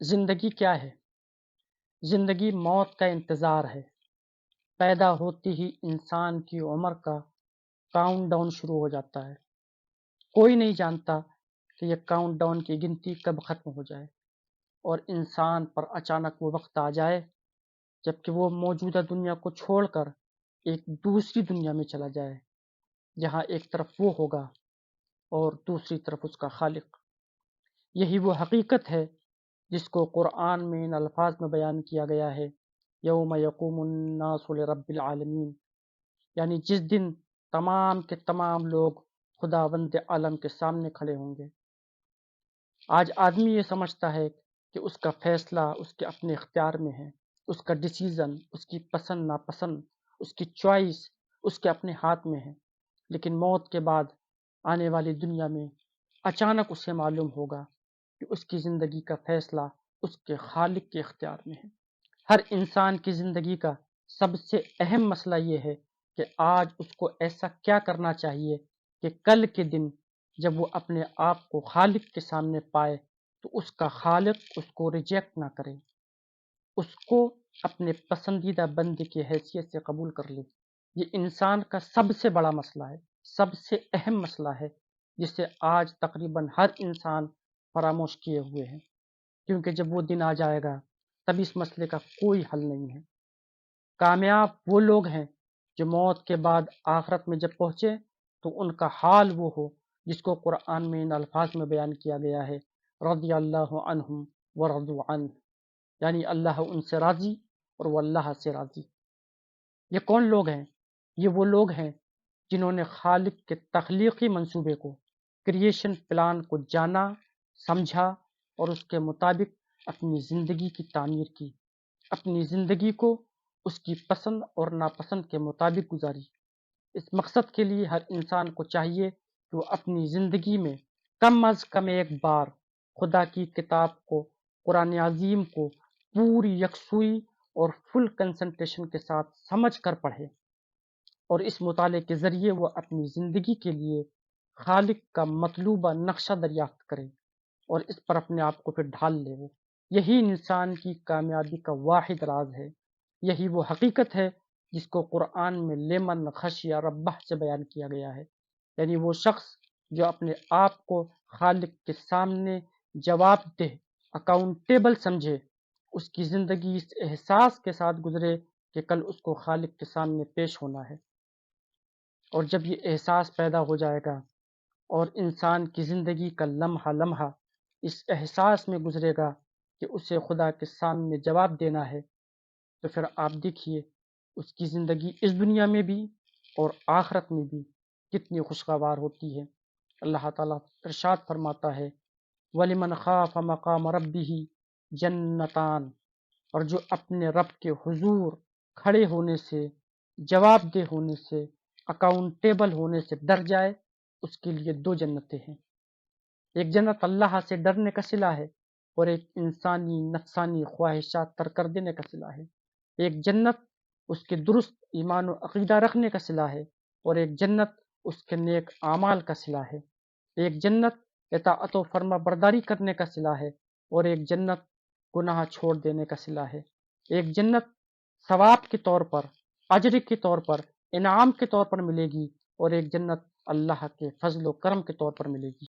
زندگی کیا ہے؟ زندگی موت کا انتظار ہے۔ پیدا ہوتے ہی انسان کی عمر کا کاؤنٹ ڈاؤن شروع ہو جاتا ہے۔ کوئی نہیں جانتا کہ یہ کاؤنٹ ڈاؤن کی گنتی کب ختم ہو جائے اور انسان پر اچانک وہ وقت آ جائے جبکہ وہ موجودہ دنیا کو چھوڑ کر ایک دوسری دنیا میں چلا جائے، جہاں ایک طرف وہ ہوگا اور دوسری طرف اس کا خالق۔ یہی وہ حقیقت ہے جس کو قرآن میں ان الفاظ میں بیان کیا گیا ہے، یوم یقوم الناس لرب العالمین، یعنی جس دن تمام کے تمام لوگ خداوند عالم کے سامنے کھڑے ہوں گے۔ آج آدمی یہ سمجھتا ہے کہ اس کا فیصلہ اس کے اپنے اختیار میں ہے، اس کا ڈیسیزن، اس کی پسند ناپسند، اس کی چوائس اس کے اپنے ہاتھ میں ہے، لیکن موت کے بعد آنے والی دنیا میں اچانک اسے معلوم ہوگا کہ اس کی زندگی کا فیصلہ اس کے خالق کے اختیار میں ہے۔ ہر انسان کی زندگی کا سب سے اہم مسئلہ یہ ہے کہ آج اس کو ایسا کیا کرنا چاہیے کہ کل کے دن جب وہ اپنے آپ کو خالق کے سامنے پائے تو اس کا خالق اس کو ریجیکٹ نہ کرے، اس کو اپنے پسندیدہ بندے کی حیثیت سے قبول کر لے۔ یہ انسان کا سب سے بڑا مسئلہ ہے، سب سے اہم مسئلہ ہے، جسے آج تقریباً ہر انسان فراموش کیے ہوئے ہیں، کیونکہ جب وہ دن آ جائے گا تب اس مسئلے کا کوئی حل نہیں ہے۔ کامیاب وہ لوگ ہیں جو موت کے بعد آخرت میں جب پہنچے تو ان کا حال وہ ہو جس کو قرآن میں ان الفاظ میں بیان کیا گیا ہے، رضی اللہ عنہم ورضوا عنہ، یعنی اللہ ان سے راضی اور وہ اللہ سے راضی۔ یہ کون لوگ ہیں؟ یہ وہ لوگ ہیں جنہوں نے خالق کے تخلیقی منصوبے کو، کریشن پلان کو جانا، سمجھا اور اس کے مطابق اپنی زندگی کی تعمیر کی، اپنی زندگی کو اس کی پسند اور ناپسند کے مطابق گزاری۔ اس مقصد کے لیے ہر انسان کو چاہیے کہ وہ اپنی زندگی میں کم از کم ایک بار خدا کی کتاب کو، قرآن عظیم کو پوری یکسوئی اور فل کنسنٹریشن کے ساتھ سمجھ کر پڑھے، اور اس مطالعے کے ذریعے وہ اپنی زندگی کے لیے خالق کا مطلوبہ نقشہ دریافت کرے اور اس پر اپنے آپ کو پھر ڈھال لے۔ وہ یہی انسان کی کامیابی کا واحد راز ہے، یہی وہ حقیقت ہے جس کو قرآن میں لمن خشی ربہ سے بیان کیا گیا ہے، یعنی وہ شخص جو اپنے آپ کو خالق کے سامنے جواب دہ، اکاؤنٹیبل سمجھے، اس کی زندگی اس احساس کے ساتھ گزرے کہ کل اس کو خالق کے سامنے پیش ہونا ہے۔ اور جب یہ احساس پیدا ہو جائے گا اور انسان کی زندگی کا لمحہ لمحہ اس احساس میں گزرے گا کہ اسے خدا کے سامنے جواب دینا ہے، تو پھر آپ دیکھیے اس کی زندگی اس دنیا میں بھی اور آخرت میں بھی کتنی خوشگوار ہوتی ہے۔ اللہ تعالیٰ ارشاد فرماتا ہے، وَلِمَنْ خَافَ مَقَامَ رَبِّهِ جَنَّتَانِ، اور جو اپنے رب کے حضور کھڑے ہونے سے، جواب دہ ہونے سے، اکاؤنٹیبل ہونے سے ڈر جائے، اس کے لیے دو جنتیں ہیں۔ ایک جنت اللہ سے ڈرنے کا صلہ ہے اور ایک انسانی نفسانی خواہشات ترک کر دینے کا صلہ ہے۔ ایک جنت اس کے درست ایمان و عقیدہ رکھنے کا صلہ ہے اور ایک جنت اس کے نیک اعمال کا صلہ ہے۔ ایک جنت اطاعت و فرما برداری کرنے کا صلہ ہے اور ایک جنت گناہ چھوڑ دینے کا صلہ ہے۔ ایک جنت ثواب کے طور پر، اجر کے طور پر، انعام کے طور پر ملے گی اور ایک جنت اللہ کے فضل و کرم کے طور پر ملے گی۔